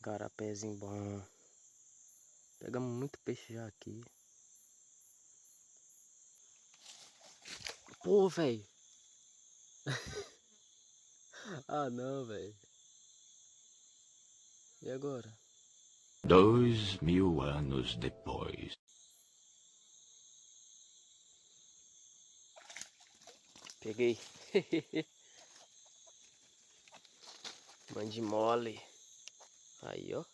carapézinho bom. Pegamos muito peixe já aqui. Pô, velho. Ah, não, velho. E agora? 2000 anos depois. Peguei. Mande mole. Aí, ó.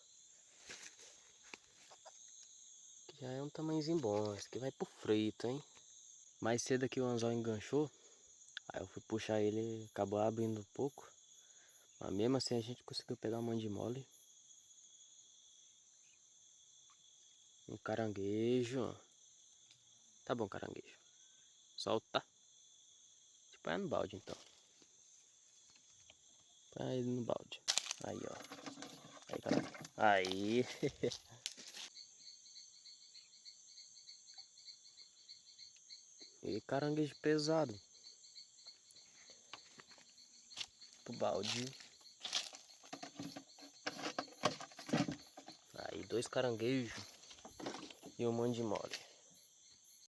Já é um tamanhozinho bom. Esse aqui vai pro frito, hein? Mais cedo aqui o anzol enganchou. Aí eu fui puxar ele, acabou abrindo um pouco. Mas mesmo assim a gente conseguiu pegar um mande mole. Um caranguejo. Tá bom, caranguejo. Solta. Deixa eu pôr no balde então. Põe ele no balde. Aí, ó. Aí, caranguejo. Aí. E caranguejo pesado. Pro balde. Aí, 2 caranguejos. E um mande mole.